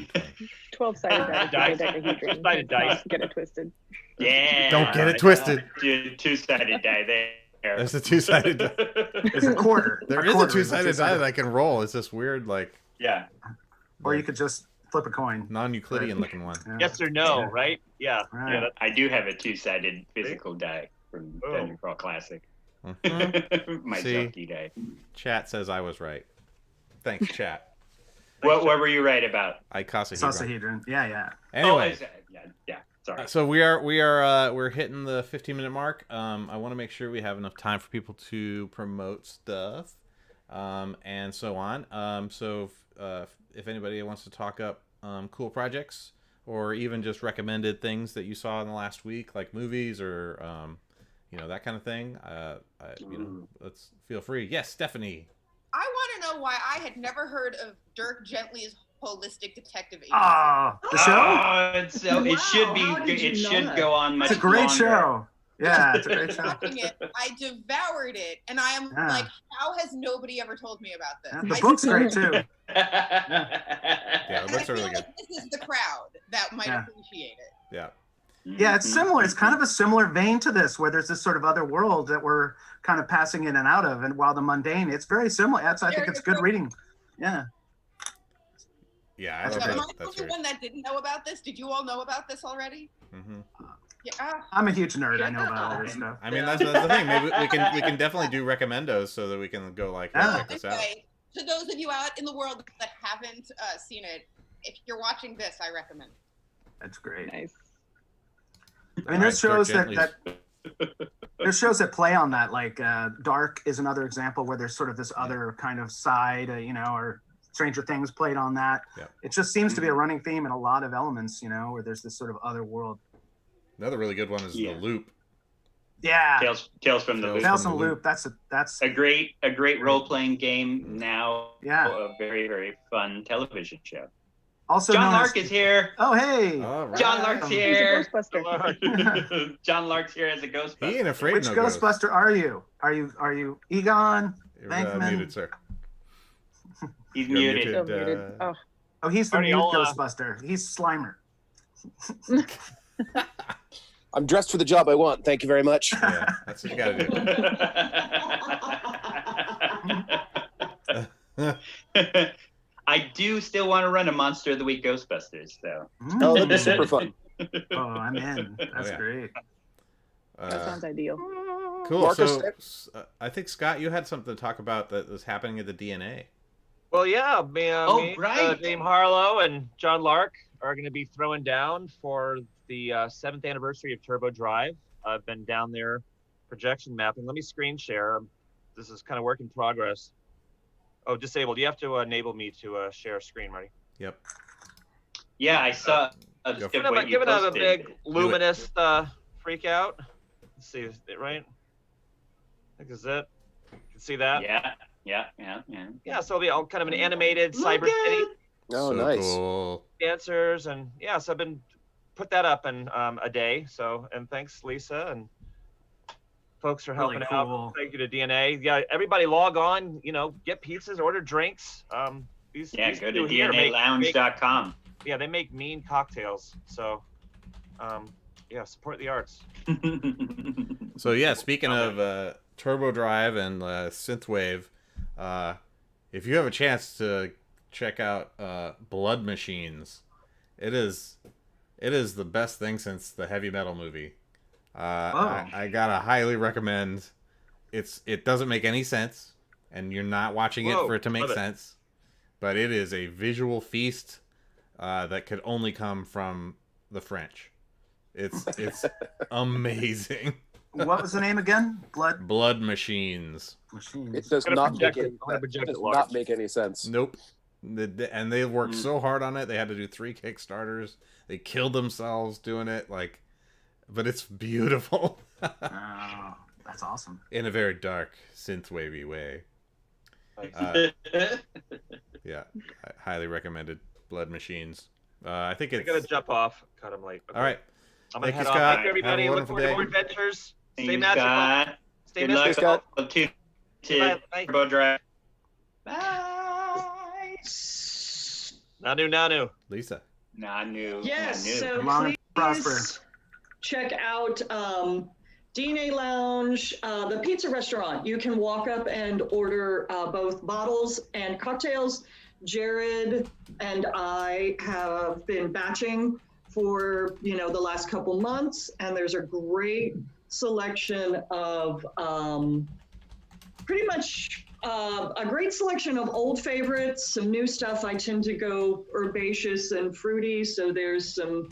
12-sided dodecahedron. Dice. Get it twisted. Yeah. Don't get it twisted. 2-sided die. There's a two-sided die. It's a quarter. There is a quarter two-sided die that I can roll. It's this weird, like, Yeah. Or you could just flip a coin. non-Euclidean looking one. Yeah. Yes or no, right? Yeah. Right. Yeah. That, I do have a two-sided physical die from Oh. Dungeon Crawl Classic. Mhm. My See? junkie die. Chat says I was right. Thanks, chat. What were you right about? Icosahedron. Saucehedron. Yeah. Anyway, Yeah. Sorry. so we're hitting the 15-minute mark. I want to make sure we have enough time for people to promote stuff, and so on. So if anybody wants to talk up cool projects or even just recommended things that you saw in the last week, like movies or that kind of thing, let's feel free. Yes, Stephanie. I want to know why I had never heard of Dirk Gently's Holistic Detective Agency. Oh, the show? Oh, it should be. Wow, how did you It should not? go on much It's a great longer. show. Yeah, it's a great show. Watching it, I devoured it, and I am Yeah. like, how has nobody ever told me about this? Yeah, the I book's just- great too. Yeah, the and I books are feel really like good. this is the crowd that might Yeah. appreciate it. Yeah. Yeah, it's similar. It's kind of a similar vein to this, where there's this sort of other world that we're kind of passing in and out of, and while the mundane, it's very similar. I think it's good reading. Yeah. Yeah, That's So I am love I that. the That's only right. one that didn't know about this? Did you all know about this already? Mm-hmm. Yeah. I'm a huge nerd. I know about all this stuff. I mean, that's the thing. Maybe we can definitely do recommendos so that we can go like, Yeah. check this out. Anyway, to those of you out in the world that haven't seen it, if you're watching this, I recommend it. That's great. Nice. I mean, there's All right, shows Dirk that there's shows that play on that. Like Dark is another example where there's sort of this other kind of side, or Stranger Things played on that. Yeah. It just seems to be a running theme in a lot of elements, where there's this sort of other world. Another really good one is Yeah. The Loop. Yeah. Tales from the Loop. Tales from the Loop. That's A great role-playing game. Now Yeah. a very, very fun television show. also John known Lark as, is here. Oh, hey. All right. John Lark's He's a here. Ghostbuster. John Lark's here as a He Ghostbuster. ain't afraid Which of no Ghostbuster are you? Are you Egon? You're, Bankman? muted, sir. He's You're muted. muted. Still muted. Oh, Oh, he's the new Ariola. Ghostbuster. He's Slimer. I'm dressed for the job I want. Thank you very much. Yeah, that's what you gotta do. I do still want to run a Monster of the Week Ghostbusters, though. Oh, that'd be super fun. Oh, I'm in. That's yeah. great. that sounds ideal. Cool. Marcus, I think Scott, you had something to talk about that was happening at the DNA. well, yeah. Oh, Me, right. Dame Harlow and John Lark are going to be throwing down for the 7th anniversary of Turbo Drive. I've been down there projection mapping. Let me screen share. This is kind of work in progress. Oh, disabled. You have to enable me to share screen, Marty. Yep. Yeah, I saw a Go for skip it. what you Give it a posted. big luminous freak out. Let's see, is it right? I think this is it. You can see that? Yeah. Yeah, so it'll be all kind of an animated Look Cyber at- City Oh, So nice. cool. dancers, and yeah, so I've been put that up in a day. So, and thanks Lisa and folks for Really helping cool. out. Thank you to DNA. Yeah, everybody log on. Get pizzas, order drinks. These Yeah, these go to two here make- DNALounge.com. yeah, they make mean cocktails. So, yeah, support the arts. So yeah, speaking of Turbo Drive and Synthwave, if you have a chance to check out Blood Machines, it is the best thing since the heavy metal movie. I gotta highly recommend. It doesn't make any sense, and you're not watching it Whoa, for it to make love it. sense, but it is a visual feast that could only come from the French. It's amazing. What was the name again? Blood Machines. Machines. It does Gonna not project make it. any, I'm gonna project does it large. not make any sense. Nope. And they worked so hard on it. They had to do 3 Kickstarters. They killed themselves doing it. But it's beautiful Oh, that's awesome. in a very dark, synthwavy way. Yeah, I highly recommended Blood Machines. I think I it's gotta jump off. God, I'm late. all right. I'm gonna Thank head you, off. Scott. Thank you, everybody. Have a Look forward to wonderful more day. adventures. Stay Thank you, magical. Scott. Stay Good luck. mystical. Scott. To Bye. Turbo Drive. Bye. Nanu. Lisa. Nanu. Yes, Nanu. so Long and prosper. please check out DNA Lounge, the pizza restaurant. You can walk up and order both bottles and cocktails. Jared and I have been batching for the last couple months, and there's a great selection of pretty much a great selection of old favorites, some new stuff. I tend to go herbaceous and fruity, so there's some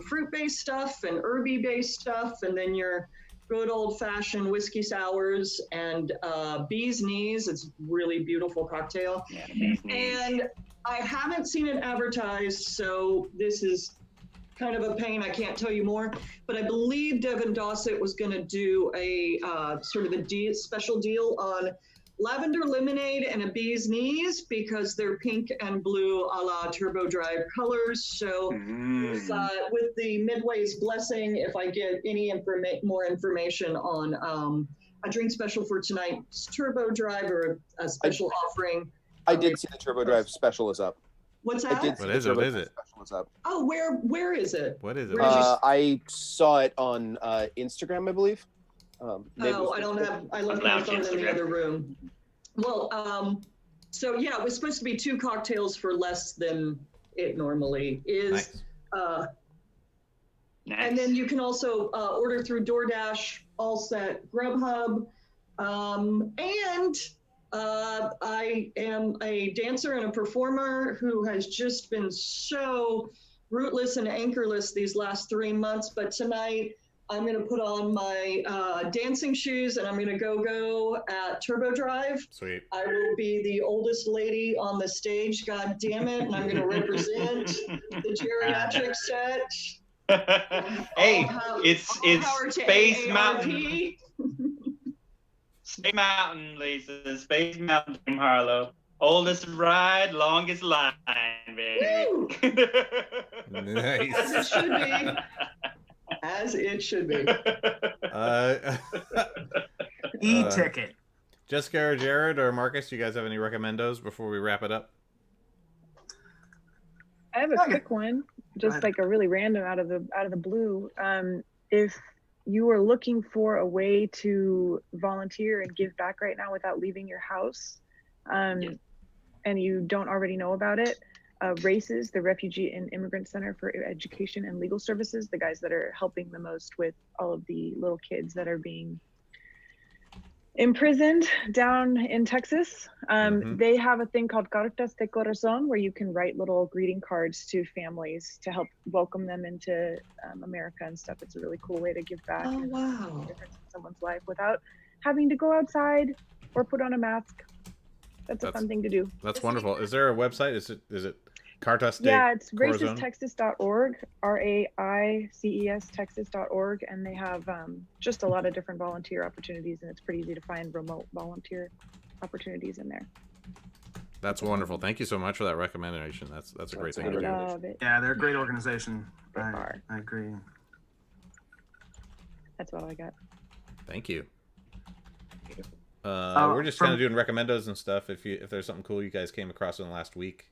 fruit-based stuff and herby-based stuff, and then your good old-fashioned whiskey sours and bee's knees. It's a really beautiful cocktail. Yeah, bee's knees. And I haven't seen it advertised, so this is kind of a pain. I can't tell you more, but I believe Devin Dossett was going to do a sort of a special deal on lavender lemonade and a bee's knees because they're pink and blue a la Turbo Drive colors. So with the Midway's blessing, if I get any more information on a drink special for tonight's Turbo Drive or a special offering. I did see the Turbo Drive special is up. What's that? What is it? What is it? Special is up. Oh, where is it? What is it? I saw it on Instagram, I believe. I don't have. I left my phone in the other room. Well, so yeah, it was supposed to be 2 cocktails for less than it normally is. Nice. And then you can also order through DoorDash, Allset, Grubhub, and I am a dancer and a performer who has just been so rootless and anchorless these last 3 months. But tonight I'm going to put on my dancing shoes and I'm going to go at Turbo Drive. Sweet. I will be the oldest lady on the stage, God damn it, and I'm going to represent the geriatric set. Hey, it's Space Mountain. Space Mountain, Lisa. Space Mountain, Jim Harlow. Oldest ride, longest line, baby. Nice. As it should be. As it should be. E-ticket. Jessica or Jared or Marcus, you guys have any recommendos before we wrap it up? I have a quick one, just like a really random out of the blue. If you are looking for a way to volunteer and give back right now without leaving your house, and you don't already know about it, RACES, the Refugee and Immigrant Center for Education and Legal Services, the guys that are helping the most with all of the little kids that are being imprisoned down in Texas. They have a thing called Cartas de Corazón where you can write little greeting cards to families to help welcome them into America and stuff. It's a really cool way to give back and make a difference in someone's life without having to go outside or put on a mask. That's a fun thing to do. That's wonderful. Is there a website? Is it Cartas de Yeah, it's Corazón? racestexas.org, RAICES Texas.org, and they have just a lot of different volunteer opportunities, and it's pretty easy to find remote volunteer opportunities in there. That's wonderful. Thank you so much for that recommendation. That's a great thing to do. Love it. Yeah, they're a great organization. They are. I agree. That's all I got. Thank you. We're just kind of doing recommendos and stuff. If there's something cool you guys came across in the last week,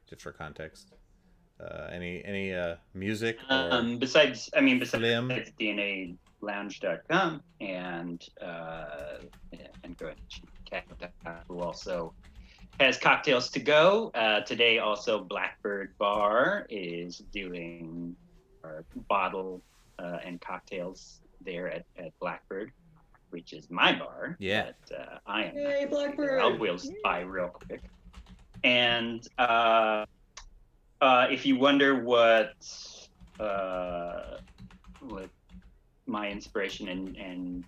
just for context. Any music? Or besides DNALounge.com and go ahead and check that out. Who also has cocktails to go. Today also Blackbird Bar is doing our bottle and cocktails there at Blackbird, which is my bar. Yeah. That I am. Yay, Blackbird. I'll wheels by real quick. And if you wonder what my inspiration and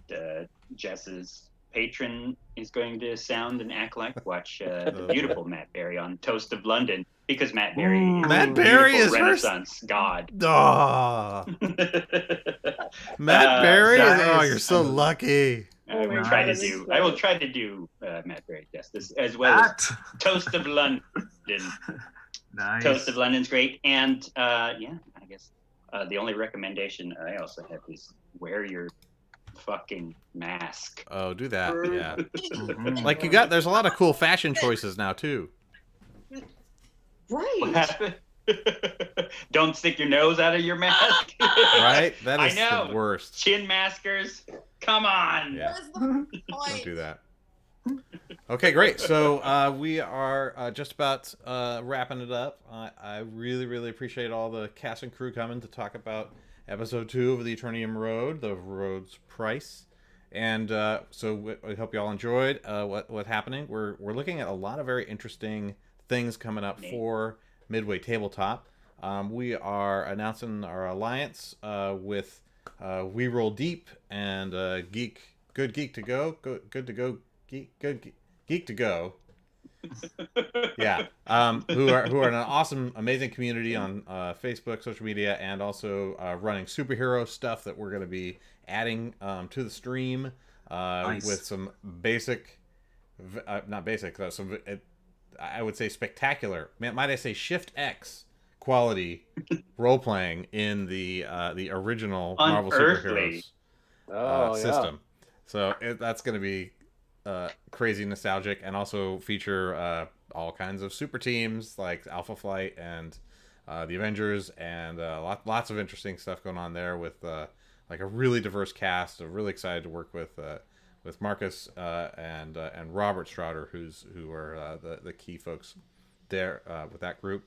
Jess's patron is going to sound and act like, watch the beautiful Matt Berry on Toast of London, because Matt Berry is a Renaissance god. Oh. Matt Berry? Oh, you're so lucky. I will try to do Matt Berry justice, as well as Toast of London. Nice. Toast of London's great, and I guess the only recommendation I also have is wear your fucking mask. Oh, do that. Yeah. Like there's a lot of cool fashion choices now too. Right. Don't stick your nose out of your mask. Right? That I is know. the worst. Chin maskers. Come on. Yeah. What is the Don't point? do that. Okay, great. So we are just about wrapping it up. I really, really appreciate all the cast and crew coming to talk about episode 2 of the Aternium Road, the road's price. And so we hope you all enjoyed what's happening. We're looking at a lot of very interesting things coming up for Midway Tabletop. We are announcing our alliance with We Roll Deep and Good Geek to Go, Good to Go, Geek to Go. Yeah, who are an awesome, amazing community on Facebook, social media, and also running superhero stuff that we're going to be adding to the stream Nice. with some basic, not basic, some I would say spectacular. Might I say Shift X quality role playing in the original Marvel Unearthly. Superheroes system. So that's going to be crazy nostalgic, and also feature all kinds of super teams like Alpha Flight and the Avengers, and lots of interesting stuff going on there with like a really diverse cast. I'm really excited to work with Marcus and Robert Strouder, who are the key folks there with that group.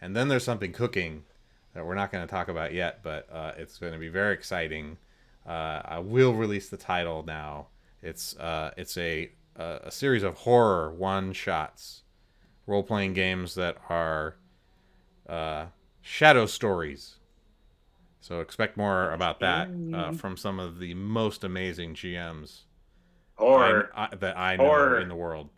And then there's something cooking that we're not going to talk about yet, but it's going to be very exciting. I will release the title now. It's a series of horror one-shots, role-playing games that are shadow stories. So expect more about that from some of the most amazing GMs that I know in the world.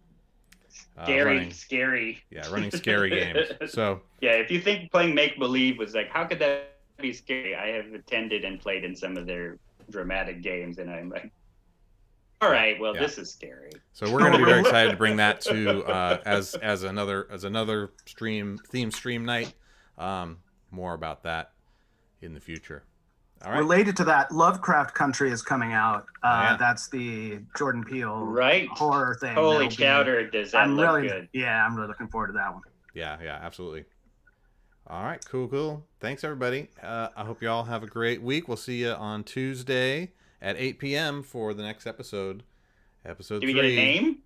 Scary. Yeah, running scary games. So yeah, if you think playing make believe was like, how could that be scary? I have attended and played in some of their dramatic games, and I'm like, all right, well, this is scary. So we're going to be very excited to bring that to as another theme stream night. More about that in the future. All right. Related to that, Lovecraft Country is coming out. That's the Jordan Peele horror thing. Holy chowder, does that look good? Yeah, I'm really looking forward to that one. Yeah, absolutely. All right, cool. Thanks, everybody. I hope you all have a great week. We'll see you on Tuesday at 8 p.m. for the next episode. Episode 3. Do we get a name?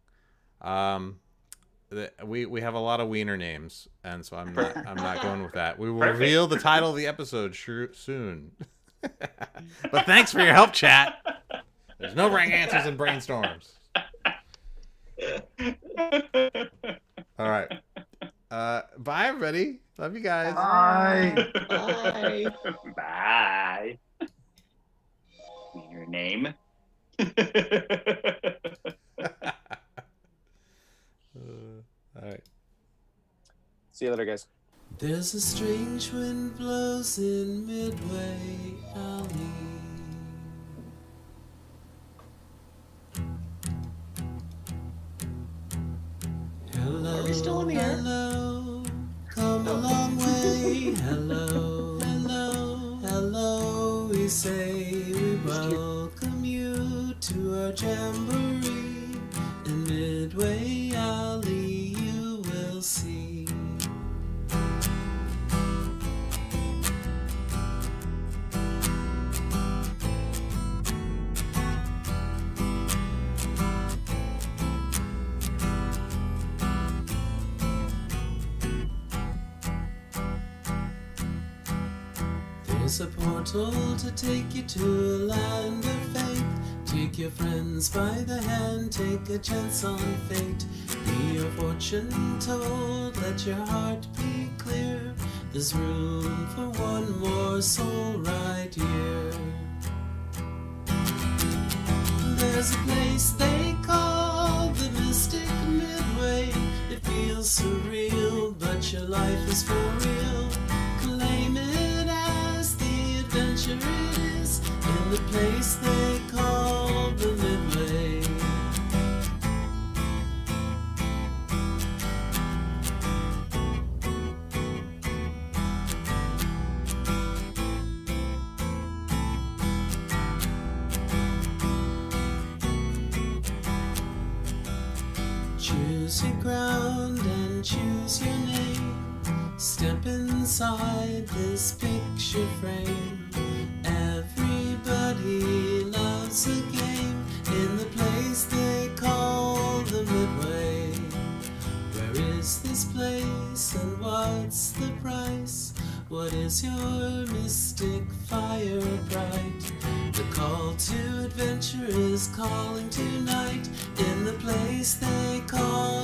We have a lot of wiener names, and so I'm not going with that. We will reveal the title of the episode soon. But thanks for your help, chat. There's no right answers in brainstorms. All right. Bye, everybody. Love you guys. Bye. Bye. Bye. Your name? All right. See you later, guys. There's a strange wind blows in Midway Alley. Hello, Are we still in the air? hello, come a long way. Hello, we say we welcome you to our jamboree. In Midway Alley you will see. There's a portal to take you to a land of faith. Take your friends by the hand, take a chance on fate. Be your fortune told, let your heart be clear. There's room for one more soul right here. There's a place they call the Mystic Midway. It feels surreal, but your life is for real. Claim it as the adventure it is in the place they call the Midway. Choose your ground and choose your name. Step in inside this picture frame. Everybody loves a game in the place they call the Midway. Where is this place and what's the price? What is your mystic fire bright? The call to adventure is calling tonight in the place they call